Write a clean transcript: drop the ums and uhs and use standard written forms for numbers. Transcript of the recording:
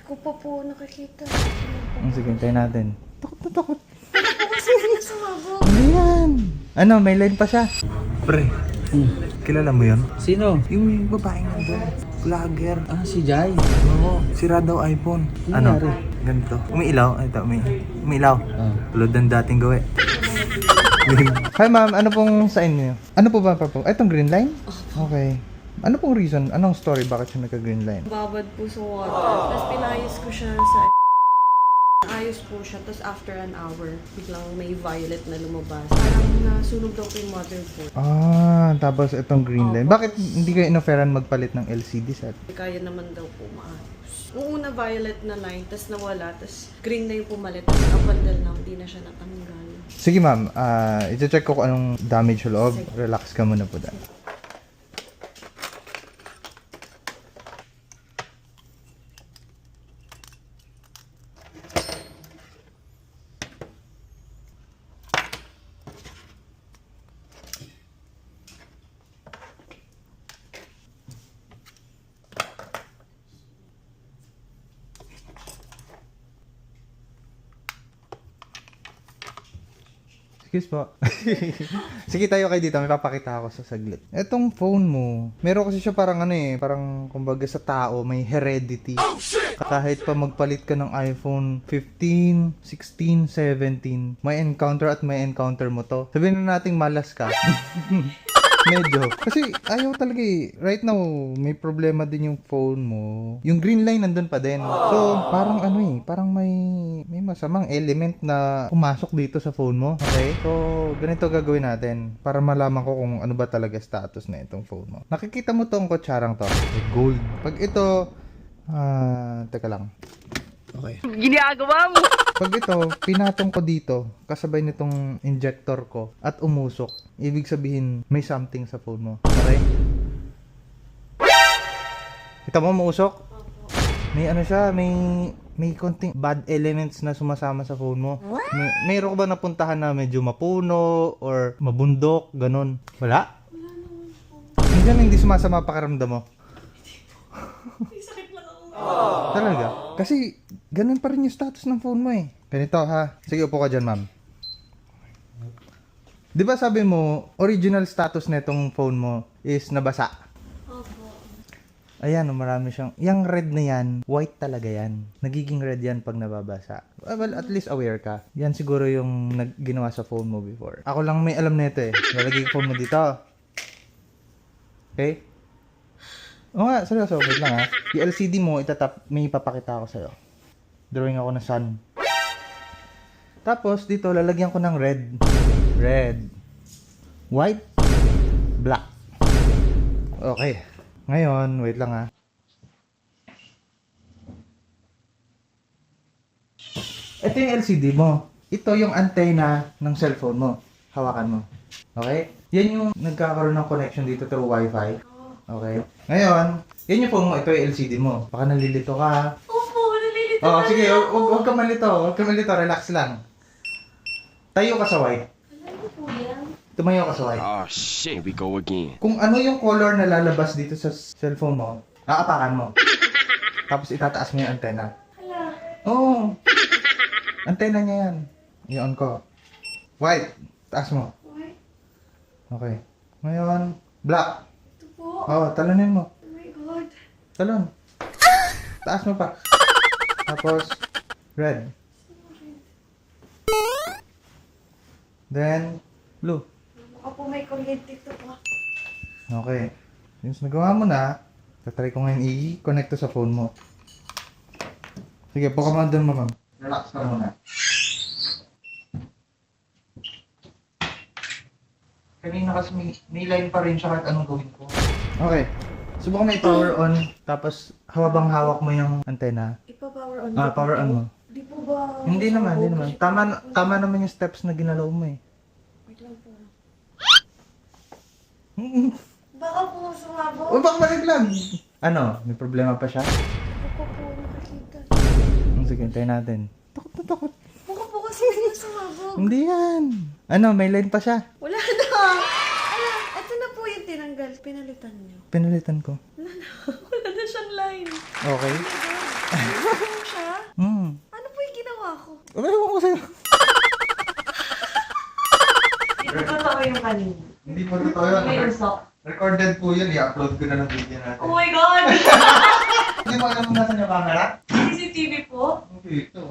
ko pa po nakikita. Sige, tayo natin. Takot na takot. Ako kasi hindi sumabog. Hindi yan. Ano, may line pa siya. Pre, kilala mo yun? Sino? Yung babaeng nandun. Vlogger. Ah, si Jai. Oo, sira daw iPhone. Ano? Ganito. Umiilaw. Ito, umiilaw. Ah. Tulad ng dating gawi. Hi ma'am, ano pong sa inyo? Ano po ba po? Itong green line? Okay. Ano pong reason? Anong story? Bakit siya nagka-green line? Babad po sa water. Tapos pinayos ko siya sa... Ayos po siya. Tapos after an hour, biglang may violet na lumabas. Parang nasunog daw po yung motherboard. Ah, tapos itong green line. Bakit hindi kayo inoferan magpalit ng LCD set? Kaya naman daw po maayos. Yung una violet na line, tapos nawala, tapos green na yung pumalit. Tapos up until now, hindi na siya natanggal. Sige ma'am, i-check ko kung anong damage sa loob. Relax ka muna po dahil. Excuse po. Sige tayo kayo dito, may papakita ako sa saglit. Etong phone mo, meron kasi siya parang parang kumbaga sa tao, may heredity. Kahit pa magpalit ka ng iPhone 15, 16, 17, may encounter mo to. Sabihin na nating malas ka. Medyo. Kasi ayaw talaga eh. Right now, may problema din yung phone mo. Yung green line nandun pa din. So, parang parang may masamang element na pumasok dito sa phone mo. Okay? So, ganito gagawin natin para malaman ko kung ano ba talaga status na itong phone mo. Nakikita mo tong kutsarang to. Gold. Pag ito, teka lang. Okay. Ginagawa mo! Pag ito, pinatong ko dito, kasabay nitong injector ko, at umusok, ibig sabihin, may something sa phone mo. Okay? Kita mo, umusok? May ano siya, may konting bad elements na sumasama sa phone mo. Mayroon ka ba napuntahan na medyo mapuno, or mabundok, ganun? Wala? Minsan hindi sumasama pakiramdam mo. Talaga? Kasi, ganun pa rin yung status ng phone mo eh. Ganito ha. Sige, upo ka dyan, ma'am. Di ba sabi mo, original status na itong phone mo is nabasa? Opo. Ayan, marami siyang... Yung red na yan, white talaga yan. Nagiging red yan pag nababasa. Well, at least aware ka. Yan siguro yung ginawa sa phone mo before. Ako lang may alam nito eh. Lalagay ko phone mo dito. Okay? Oo nga, seryoso, wait lang ha. Yung LCD mo, may ipapakita ako sa'yo. Drawing ako ng sun. Tapos, dito, lalagyan ko ng red. Red. White. Black. Okay. Ngayon, wait lang ha. Ito yung LCD mo. Ito yung antenna ng cellphone mo. Hawakan mo. Okay? Yan yung nagkakaroon ng connection dito through Wi-Fi. Okay. Ngayon, yan yung phone mo. Ito yung LCD mo. Baka nalilito ka. Opo, nalilito Oo, sige. Huwag ka malito. Huwag ka malito. Relax lang. Tayo ka sa white. Ano po yan? Tumayo ka sa white. Oh shit, we go again. Kung ano yung color na lalabas dito sa cellphone mo, aapakan mo. Tapos itataas mo yung antenna. Hala. Oo. Antenna niya yan. I-on ko. White. Taas mo. Why? Okay. Ngayon, black. Ito po. Oo, talonin mo. Oh my God. Talon. Taas mo pa. Tapos, red. Then, blue. Baka po may kuryente ito po. Okay. Since nagawa mo na, tatry ko ngayon i-connect to sa phone mo. Sige, pukamandan mo, ma'am. Relax ka muna. Kanina kasi may line pa rin siya kahit anong gawin ko. Okay. Subukan mo i-power on, tapos habang hawak mo yung antenna. Ipa-power on. Power on mo. Di po ba? Hindi naman. Tama naman yung steps na ginalaw mo eh. Wait lang po. Baka po sumabog. O, baka malaglag. Ano? May problema pa siya? Baka po nakakita. Sige, hintayin natin. Takot na takot. Baka po kasi hindi sumabog. Hindi yan. Ano, may line pa siya. Wala na. Ala, ito na po yung tinanggal. Pinalitan niyo. Pinalitan ko. Wala na. Wala na siyang line. Okay. Oh my God. ako. Ano ewan ko sa'yo? Ito totoo yung kanina. Hindi po totoo yun. May usok. Recorded po yun. I-upload ko na ng video natin. Oh my God! Hindi mo alam kung nasan yung camera? CCTV po? Okay, ito.